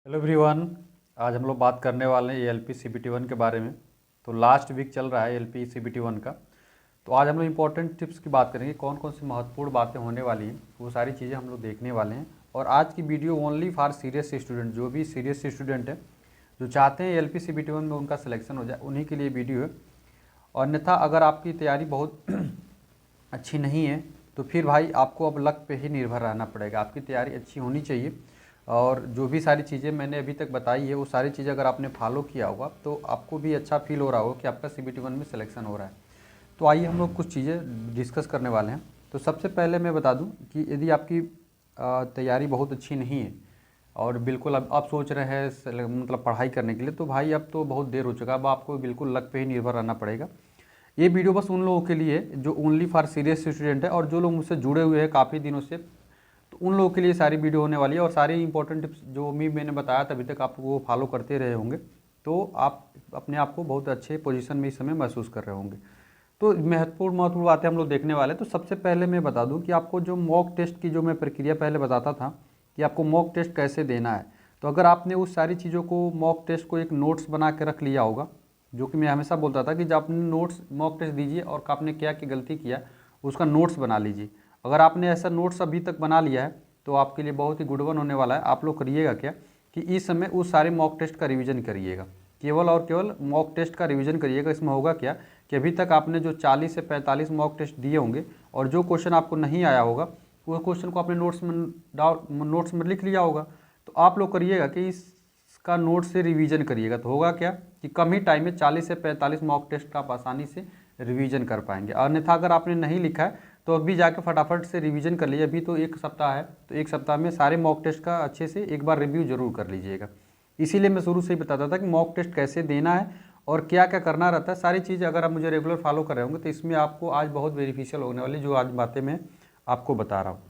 Hello everyone. आज हम लोग बात करने वाले हैं एलपी सीबीटी 1 के बारे में। तो लास्ट वीक चल रहा है एलपी सीबीटी 1 का। तो आज हम लोग इम्पोर्टेंट टिप्स की बात करेंगे, कौन कौन सी महत्वपूर्ण बातें होने वाली हैं वो सारी चीज़ें हम लोग देखने वाले हैं। और आज की video only for serious student, जो भी सीरियस स्टूडेंट है जो चाहते हैं एलपी सीबीटी 1 में उनका सिलेक्शन हो जाए, उन्हीं के लिए वीडियो है। और अन्यथा अगर आपकी तैयारी बहुत अच्छी नहीं है तो फिर भाई आपको अब लक पे ही निर्भर रहना पड़ेगा। आपकी तैयारी अच्छी होनी चाहिए और जो भी सारी चीज़ें मैंने अभी तक बताई है वो सारी चीज़ें अगर आपने फॉलो किया होगा तो आपको भी अच्छा फील हो रहा होगा कि आपका सीबीटी 1 में सिलेक्शन हो रहा है। तो आइए हम लोग कुछ चीज़ें डिस्कस करने वाले हैं। तो सबसे पहले मैं बता दूं कि यदि आपकी तैयारी बहुत अच्छी नहीं है और बिल्कुल अब आप सोच रहे हैं मतलब पढ़ाई करने के लिए, तो भाई अब तो बहुत देर हो चुका है। अब आपको बिल्कुल लक पे ही निर्भर रहना पड़ेगा। ये वीडियो बस उन लोगों के लिए है जो ओनली फॉर सीरियस स्टूडेंट है और जो लोग मुझसे जुड़े हुए हैं काफ़ी दिनों से, तो उन लोगों के लिए सारी वीडियो होने वाली है। और सारी इंपॉर्टेंट टिप्स जो भी मैंने बताया था अभी तक आप वो फॉलो करते रहे होंगे तो आप अपने आप को बहुत अच्छे पोजीशन में इस समय महसूस कर रहे होंगे। तो महत्वपूर्ण बातें हम लोग देखने वाले हैं। तो सबसे पहले मैं बता दूं कि आपको जो मॉक टेस्ट की जो मैं प्रक्रिया पहले बताता था कि आपको मॉक टेस्ट कैसे देना है, तो अगर आपने उस सारी चीज़ों को मॉक टेस्ट को एक नोट्स बना के रख लिया होगा, जो कि मैं हमेशा बोलता था कि जब आपने नोट्स मॉक टेस्ट दीजिए और आपने क्या क्या गलती किया उसका नोट्स बना लीजिए। अगर आपने ऐसा नोट्स अभी तक बना लिया है तो आपके लिए बहुत ही गुड वन होने वाला है। आप लोग करिएगा क्या कि इस समय उस सारे मॉक टेस्ट का रिवीजन करिएगा, केवल और केवल मॉक टेस्ट का रिवीजन करिएगा। इसमें होगा क्या कि अभी तक आपने जो 40 से 45 मॉक टेस्ट दिए होंगे और जो क्वेश्चन आपको नहीं आया होगा वो क्वेश्चन को आपने नोट्स में लिख लिया होगा। तो आप लोग करिएगा कि इसका नोट से रिवीजन करिएगा। तो होगा क्या कि कम ही टाइम में 40 से 45 मॉक टेस्ट का आप आसानी से रिवीजन कर पाएंगे। अन्यथा अगर आपने नहीं लिखा है तो अभी जाके फटाफट से रिवीजन कर लीजिए। अभी तो एक सप्ताह है, तो एक सप्ताह में सारे मॉक टेस्ट का अच्छे से एक बार रिव्यू जरूर कर लीजिएगा। इसीलिए मैं शुरू से ही बताता था कि मॉक टेस्ट कैसे देना है और क्या क्या करना रहता है। सारी चीज़ अगर आप मुझे रेगुलर फॉलो कर रहे होंगे तो इसमें आपको आज बहुत बेनिफिशियल होने वाली जो आज बातें मैं आपको बता रहा हूँ।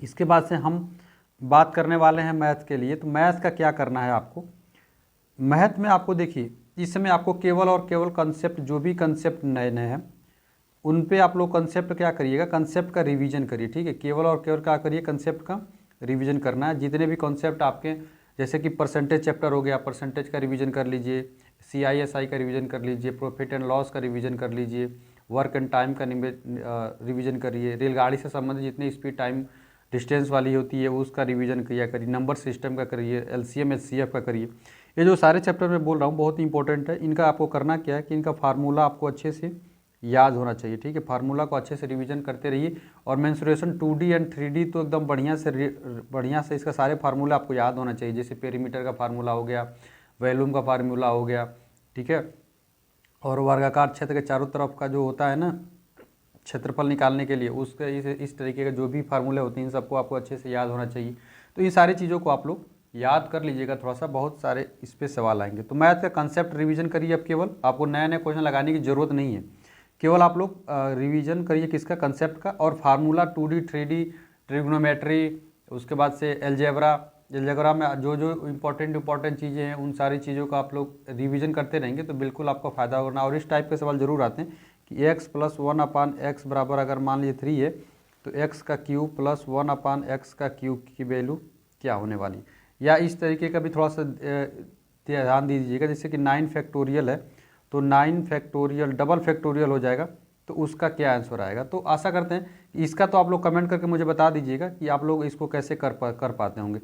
इसके बाद से हम बात करने वाले हैं मैथ के लिए। तो मैथ का क्या करना है आपको, मैथ में आपको देखिए इस समय आपको केवल और केवल कंसेप्ट, जो भी कंसेप्ट नए नए हैं उन पे आप लोग कंसेप्ट क्या करिएगा, कंसेप्ट का रिवीजन करिए। ठीक है, केवल और केवल क्या करिए, कंसेप्ट का रिवीजन करना है। जितने भी कॉन्सेप्ट आपके, जैसे कि परसेंटेज चैप्टर हो गया, परसेंटेज का रिवीजन कर लीजिए, CISI का रिवीजन कर लीजिए, प्रॉफिट एंड लॉस का रिवीजन कर लीजिए, वर्क एंड टाइम का रिवीजन करिए, रेलगाड़ी से संबंधित जितनी स्पीड टाइम डिस्टेंस वाली होती है उसका रिवीजन किया करिए, नंबर सिस्टम का करिए, LCM HCF का करिए। ये जो सारे चैप्टर मैं बोल रहा हूँ बहुत इंपॉर्टेंट है। इनका आपको करना क्या है कि इनका फार्मूला आपको अच्छे से याद होना चाहिए। ठीक है, फार्मूला को अच्छे से रिवीजन करते रहिए। और मेंसुरेशन 2D एंड 3D तो एकदम बढ़िया से इसका सारे फार्मूला आपको याद होना चाहिए। जैसे पेरीमीटर का फार्मूला हो गया, वॉल्यूम का फार्मूला हो गया, ठीक है, और वर्गाकार क्षेत्र के चारों तरफ का जो होता है ना क्षेत्रफल निकालने के लिए उसके इस तरीके के जो भी फार्मूले होते हैं इन सबको आपको अच्छे से याद होना चाहिए। तो ये सारी चीज़ों को आप लोग याद कर लीजिएगा थोड़ा सा, बहुत सारे इस पर सवाल आएंगे। तो मैथ का कंसेप्ट रिवीजन करिए। अब केवल आपको नया नया क्वेश्चन लगाने की ज़रूरत नहीं है, केवल आप लोग रिवीजन करिए किसका, कंसेप्ट का। और फार्मूला 2D 3D ट्रिग्नोमेट्री, उसके बाद से एलजेब्रा में जो जो इंपॉर्टेंट चीज़ें हैं उन सारी चीज़ों का आप लोग रिवीजन करते रहेंगे तो बिल्कुल आपको फ़ायदा होना। और इस टाइप के सवाल जरूर आते हैं कि x + 1/x बराबर अगर मान लीजिए 3 है तो x का क्यूब + 1/x का क्यूब की वैल्यू क्या होने वाली। या इस तरीके का भी थोड़ा सा ध्यान दीजिएगा, जैसे कि 9 फैक्टोरियल है तो 9 फैक्टोरियल डबल फैक्टोरियल हो जाएगा तो उसका क्या आंसर आएगा। तो आशा करते हैं कि इसका तो आप लोग कमेंट करके मुझे बता दीजिएगा कि आप लोग इसको कैसे कर पाते होंगे,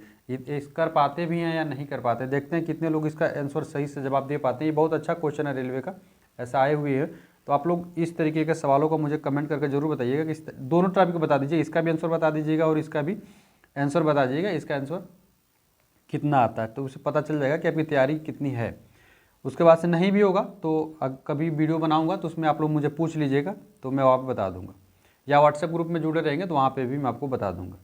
इस कर पाते भी हैं या नहीं कर पाते। देखते हैं कितने लोग इसका आंसर सही से जवाब दे पाते हैं। ये बहुत अच्छा क्वेश्चन है रेलवे का, ऐसा आए हुए है। तो आप लोग इस तरीके के सवालों को मुझे कमेंट करके जरूर बताइएगा कि दोनों टाइप को बता दीजिए, इसका भी आंसर बता दीजिएगा और इसका भी आंसर बता दीजिएगा, इसका आंसर कितना आता है। तो उससे पता चल जाएगा कि आपकी तैयारी कितनी है। उसके बाद से नहीं भी होगा तो कभी वीडियो बनाऊंगा तो उसमें आप लोग मुझे पूछ लीजिएगा तो मैं वहाँ पे बता दूंगा, या व्हाट्सएप ग्रुप में जुड़े रहेंगे तो वहाँ पे भी मैं आपको बता दूंगा।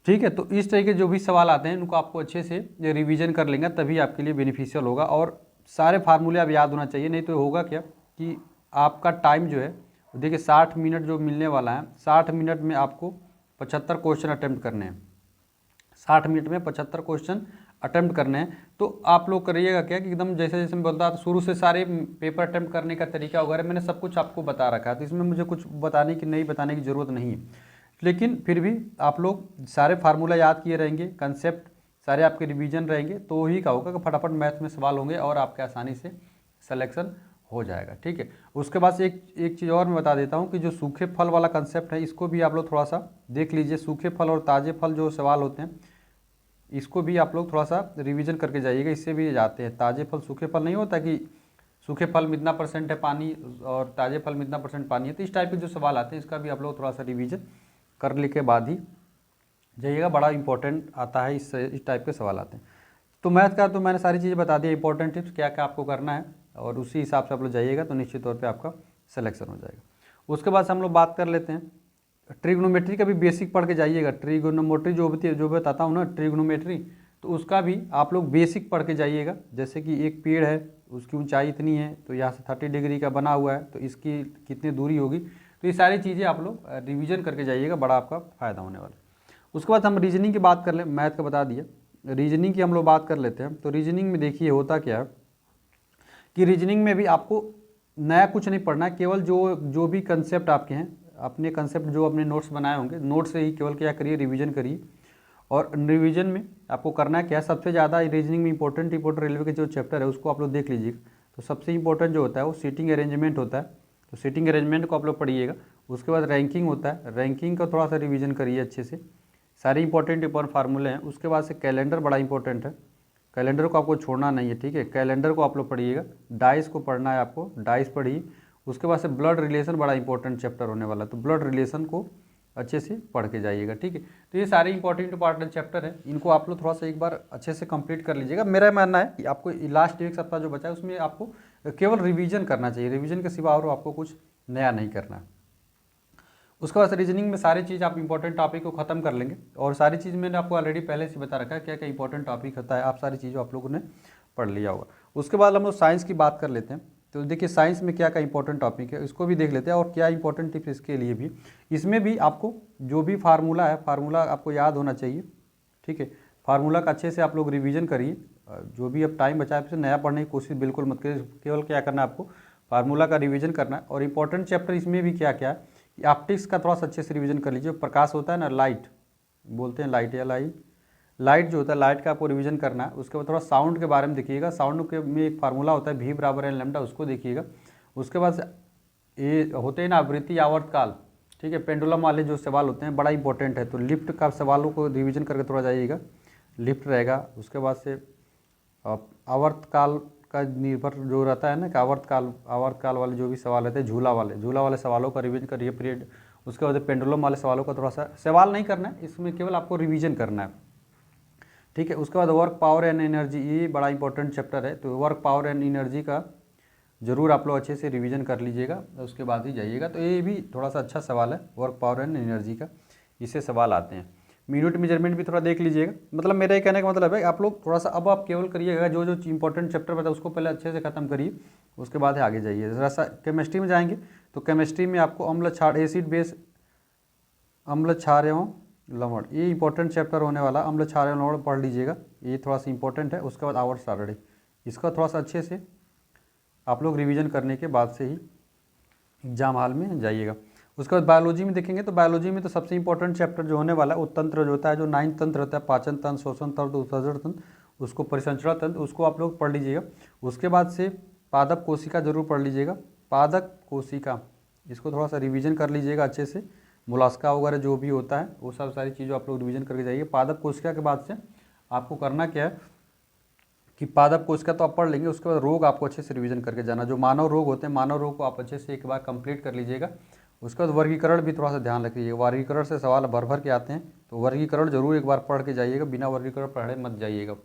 ठीक है, तो इस तरह के जो भी सवाल आते हैं उनको आपको अच्छे से रिवीजन कर लेंगे तभी आपके लिए बेनिफिशियल होगा। और सारे फार्मूले आप याद होना चाहिए, नहीं तो होगा क्या कि आपका टाइम जो है देखिए 60 मिनट जो मिलने वाला है, 60 मिनट में आपको 75 क्वेश्चन अटैम्प्ट करने हैं। 60 मिनट में 75 क्वेश्चन अटैम्प्ट करने हैं। तो आप लोग करिएगा क्या कि एकदम जैसे जैसे मैं बोलता था शुरू से सारे पेपर अटैम्प्ट करने का तरीका वगैरह मैंने सब कुछ आपको बता रखा है, तो इसमें मुझे कुछ बताने की ज़रूरत नहीं है। लेकिन फिर भी आप लोग सारे फार्मूला याद किए रहेंगे, कंसेप्ट सारे आपके रिवीजन रहेंगे तो ही का होगा कि फटाफट मैथ में सवाल होंगे और आपके आसानी से सिलेक्शन हो जाएगा। ठीक है, उसके बाद से एक चीज़ और मैं बता देता हूँ कि जो सूखे फल वाला कंसेप्ट है इसको भी आप लोग थोड़ा सा देख लीजिए। सूखे फल और ताज़े फल जो सवाल होते हैं इसको भी आप लोग थोड़ा सा रिवीजन करके जाइएगा, इससे भी जाते हैं। ताज़े फल सूखे फल नहीं होता कि सूखे फल में इतना % है पानी और ताज़े फल में इतना % पानी है, तो इस टाइप के जो सवाल आते हैं इसका भी आप लोग थोड़ा सा रिवीजन करने के बाद ही जाइएगा। बड़ा इंपॉर्टेंट आता है, इस टाइप के सवाल आते हैं। तो मैथ का तो मैंने सारी चीज़ें बता दी, इंपॉर्टेंट टिप्स क्या क्या आपको करना है और उसी हिसाब से आप लोग जाइएगा तो निश्चित तौर पे आपका सिलेक्शन हो जाएगा। उसके बाद से हम लोग बात कर लेते हैं ट्रिग्नोमेट्री का भी बेसिक पढ़ के जाइएगा। ट्रिग्नोमेट्री जो होती है, जो बताता हूँ ना ट्रिग्नोमेट्री, तो उसका भी आप लोग बेसिक पढ़ के जाइएगा। जैसे कि एक पेड़ है, उसकी ऊंचाई इतनी है, तो यहाँ से 30 डिग्री का बना हुआ है, तो इसकी कितनी दूरी होगी, तो ये सारी चीज़ें आप लोग रिवीजन करके जाइएगा, बड़ा आपका फ़ायदा होने वाला है। उसके बाद हम रीजनिंग की बात कर लें, मैथ का बता दिया, रीजनिंग की हम लोग बात कर लेते हैं। तो रीजनिंग में देखिए होता क्या है कि रीजनिंग में भी आपको नया कुछ नहीं पढ़ना है, केवल जो भी कंसेप्ट आपके हैं, अपने कंसेप्ट जो अपने नोट्स बनाए होंगे, नोट से ही केवल क्या करिए, रिवीजन करिए। और रिवीजन में आपको करना है क्या है, सबसे ज़्यादा रीजनिंग में इंपॉर्टेंट रेलवे के जो चैप्टर है उसको आप लोग देख लीजिएगा। तो सबसे इंपॉर्टेंट जो होता है वो सीटिंग अरेंजमेंट होता है, तो सीटिंग अरेंजमेंट को आप लोग पढ़िएगा। उसके बाद रैंकिंग होता है, रैंकिंग का थोड़ा सा रिवीजन करिए अच्छे से, सारे इंपॉर्टेंट फार्मूले हैं। उसके बाद से कैलेंडर बड़ा इंपॉर्टेंट है, कैलेंडर को आपको छोड़ना नहीं है। ठीक है, कैलेंडर को आप लोग पढ़िएगा। डाइस को पढ़ना है आपको, डाइस पढ़िए। उसके बाद से ब्लड रिलेशन बड़ा इंपॉर्टेंट चैप्टर होने वाला है, तो ब्लड रिलेशन को अच्छे से पढ़ के जाइएगा। ठीक है, तो ये सारे इंपॉर्टेंट चैप्टर हैं, इनको आप लोग थोड़ा सा एक बार अच्छे से कंप्लीट कर लीजिएगा। मेरा मानना है कि आपको लास्ट एक सप्ताह जो बचा है उसमें आपको केवल रिवीजन करना चाहिए, रिवीजन के सिवा और आपको कुछ नया नहीं करना है। उसके बाद रीजनिंग में सारी चीज़ आप इंपॉर्टेंट टॉपिक को खत्म कर लेंगे, और सारी चीज़ मैंने आपको ऑलरेडी पहले से बता रखा है क्या क्या इंपॉर्टेंट टॉपिक होता है, आप सारी चीज़ें आप लोगों ने पढ़ लिया होगा। उसके बाद हम लोग साइंस की बात कर लेते हैं। तो देखिए साइंस में क्या क्या इंपॉर्टेंट टॉपिक है इसको भी देख लेते हैं, और क्या इंपॉर्टेंट टिप्स इसके लिए भी। इसमें भी आपको जो भी फार्मूला है, फार्मूला आपको याद होना चाहिए। ठीक है, फार्मूला का अच्छे से आप लोग रिवीजन करिए। जो भी अब टाइम बचा है फिर नया पढ़ने की कोशिश बिल्कुल मत करिए, केवल क्या करना है आपको फार्मूला का रिवीजन करना है। और इंपॉर्टेंट चैप्टर इसमें भी क्या क्या है, ऑप्टिक्स का थोड़ा सा अच्छे से रिवीजन कर लीजिए। प्रकाश होता है ना, लाइट बोलते हैं, लाइट या लाइट जो होता है, लाइट का आपको रिवीजन करना है। उसके बाद थोड़ा साउंड के बारे में देखिएगा, साउंड के में एक फार्मूला होता है V = N लैम्डा, उसको देखिएगा। उसके बाद ये होते हैं ना आवृत्ति आवर्तकाल, ठीक है, पेंडुलम वाले जो सवाल होते हैं बड़ा इंपॉर्टेंट है, तो लिफ्ट का सवालों को रिवीजन करके थोड़ा जाइएगा, लिफ्ट रहेगा। उसके बाद से आवर्तकाल का निर्भर जो रहता है ना कि आवर्तकाल वाले जो भी सवाल रहते हैं, झूला वाले सवालों का रिवीजन करिए पीरियड। उसके बाद पेंडुलम वाले सवालों का थोड़ा सा सवाल नहीं करना है, इसमें केवल आपको रिवीजन करना है। ठीक है, उसके बाद वर्क पावर एंड एनर्जी, ये बड़ा इंपॉर्टेंट चैप्टर है, तो वर्क पावर एंड एनर्जी का जरूर आप लोग अच्छे से रिवीजन कर लीजिएगा, उसके बाद ही जाइएगा। तो ये भी थोड़ा सा अच्छा सवाल है, वर्क पावर एंड एनर्जी का, इससे सवाल आते हैं। मिनट मेजरमेंट भी थोड़ा देख लीजिएगा। मतलब मेरा ये कहने का मतलब है आप लोग थोड़ा सा अब आप केवल करिएगा जो जो इंपॉर्टेंट चैप्टर बताए उसको पहले अच्छे से खत्म करिए, उसके बाद आगे जाइए। जरा सा केमिस्ट्री में जाएंगे तो केमिस्ट्री में आपको अम्ल क्षार, एसिड बेस, अम्ल क्षार एवं लवण, ये इंपॉर्टेंट चैप्टर होने वाला। अम्ल क्षार एवं लवण पढ़ लीजिएगा, ये थोड़ा सा इंपॉर्टेंट है। उसके बाद आवर्त सारणी, इसका थोड़ा सा अच्छे से आप लोग रिवीजन करने के बाद से ही एग्जाम हॉल में जाइएगा। उसके बाद बायोलॉजी में देखेंगे तो बायोलॉजी में तो सबसे इंपॉर्टेंट चैप्टर जो होने वाला है वो तंत्र जो होता है, जो 9 तंत्र होता है, पाचन तंत्र, श्वसन तंत्र, उत्सर्जन तंत्र, उसको परिसंचरण तंत्र, उसको आप लोग पढ़ लीजिएगा। उसके बाद से पादप कोशिका जरूर पढ़ लीजिएगा, पादप कोशिका, इसको थोड़ा सा रिवीजन कर लीजिएगा अच्छे से। मोलास्का वगैरह जो भी होता है वो सब सारी चीज़ों आप लोग रिवीजन करके जाइए। पादप कोशिका के बाद से आपको करना क्या है कि पादप कोशिका तो आप पढ़ लेंगे, उसके बाद रोग आपको अच्छे से रिवीजन करके जाना। जो मानव रोग होते हैं, मानव रोग को आप अच्छे से एक बार कंप्लीट कर लीजिएगा। उसके बाद वर्गीकरण भी थोड़ा सा ध्यान रखिएगा, वर्गीकरण से सवाल भर के आते हैं, तो वर्गीकरण जरूर एक बार पढ़ के जाइएगा, बिना वर्गीकरण पढ़े मत जाइएगा,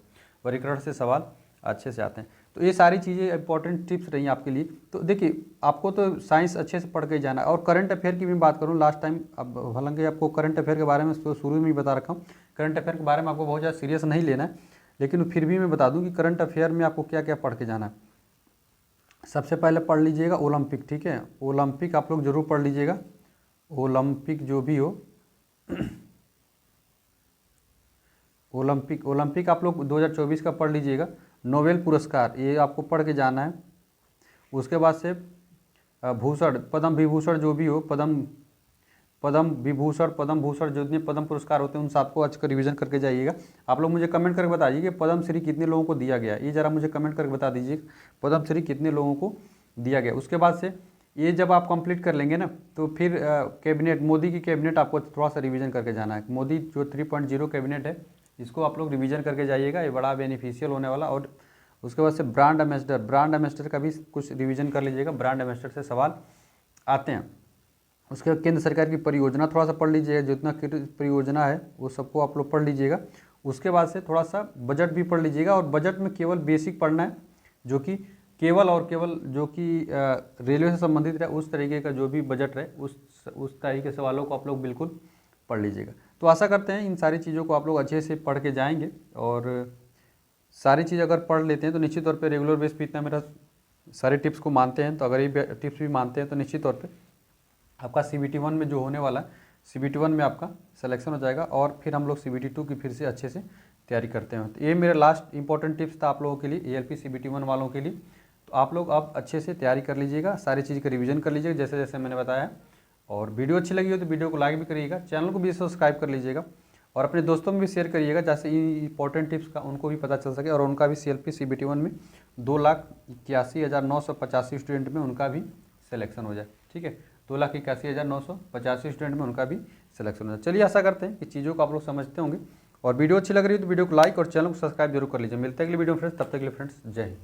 वर्गीकरण से सवाल अच्छे से आते हैं। तो ये सारी चीज़ें इंपॉर्टेंट टिप्स रही आपके लिए। तो देखिए आपको तो साइंस अच्छे से पढ़ के जाना है। और करंट अफेयर की भी बात करूँ लास्ट टाइम, अब हालांकि आपको करंट अफेयर के बारे में तो शुरू में ही बता रखा हूँ, करंट अफेयर के बारे में आपको बहुत ज़्यादा सीरियस नहीं लेना है, लेकिन फिर भी मैं बता दूं कि करंट अफेयर में आपको क्या क्या पढ़ के जाना है। सबसे पहले पढ़ लीजिएगा ओलंपिक, ठीक है, ओलंपिक आप लोग जरूर पढ़ लीजिएगा, ओलंपिक जो भी हो ओलंपिक आप लोग 2024 का पढ़ लीजिएगा। नोबेल पुरस्कार ये आपको पढ़ के जाना है। उसके बाद से भूषण, पद्म विभूषण जो भी हो, पद्म विभूषण, पद्म भूषण, जो जितने पद्म पुरस्कार होते हैं उन सबको आज का रिवीजन करके जाइएगा। आप लोग मुझे कमेंट करके बताइए कि पद्म श्री कितने लोगों को दिया गया, ये ज़रा मुझे कमेंट करके बता दीजिए पद्म श्री कितने लोगों को दिया गया। उसके बाद से ये जब आप कंप्लीट कर लेंगे ना, तो फिर कैबिनेट, मोदी की कैबिनेट आपको थोड़ा सा रिवीजन करके जाना है। मोदी जो 3.0 कैबिनेट है, इसको आप लोग रिवीजन करके जाइएगा, ये बड़ा बेनिफिशियल होने वाला। और उसके बाद से ब्रांड एम्बेसडर, ब्रांड एम्बेसडर का भी कुछ रिवीजन कर लीजिएगा, ब्रांड एम्बेसडर से सवाल आते हैं। उसके बाद केंद्र सरकार की परियोजना थोड़ा सा पढ़ लीजिएगा, जितना परियोजना है वो सबको आप लोग पढ़ लीजिएगा। उसके बाद से थोड़ा सा बजट भी पढ़ लीजिएगा, और बजट में केवल बेसिक पढ़ना है, जो कि केवल और केवल जो कि रेलवे से संबंधित रहे, उस तरीके का जो भी बजट रहे उस तरीके सवालों को आप लोग बिल्कुल पढ़ लीजिएगा। तो आशा करते हैं इन सारी चीज़ों को आप लोग अच्छे से पढ़ के जाएंगे, और सारी चीज़ अगर पढ़ लेते हैं तो निश्चित तौर पे रेगुलर बेस पे इतना मेरा सारे टिप्स को मानते हैं, तो अगर ये टिप्स भी मानते हैं तो निश्चित तौर पे आपका CBT 1 में जो होने वाला है, CBT 1 में आपका सिलेक्शन हो जाएगा, और फिर हम लोग CBT 2 की फिर से अच्छे से तैयारी करते हैं। तो ये मेरा लास्ट इंपॉर्टेंट टिप्स था आप लोगों के लिए, ALP CBT 1 वालों के लिए। तो आप लोग अब अच्छे से तैयारी कर लीजिएगा, सारी चीज़ का रिवीजन कर लीजिएगा जैसे जैसे मैंने बताया। और वीडियो अच्छी लगी हो तो वीडियो को लाइक भी करिएगा, चैनल को भी सब्सक्राइब कर लीजिएगा, और अपने दोस्तों में भी शेयर करिएगा, जैसे इंपॉर्टेंट टिप्स का उनको भी पता चल सके, और उनका भी CLP CBT 1 में 2,81,985 स्टूडेंट में उनका भी सिलेक्शन हो जाए। ठीक है, 2,81,985 स्टूडेंट में उनका भी सिलेक्शन हो जाए। चलिए, आशा करते हैं कि चीज़ों को आप लोग समझते होंगे, और वीडियो अच्छी लग रही है तो वीडियो को लाइक और चैनल को सब्सक्राइब जरूर कर लीजिए। मिलते हैं अगली वीडियो में फ्रेंड्स, तब तक के लिए फ्रेंड्स जय हिंद।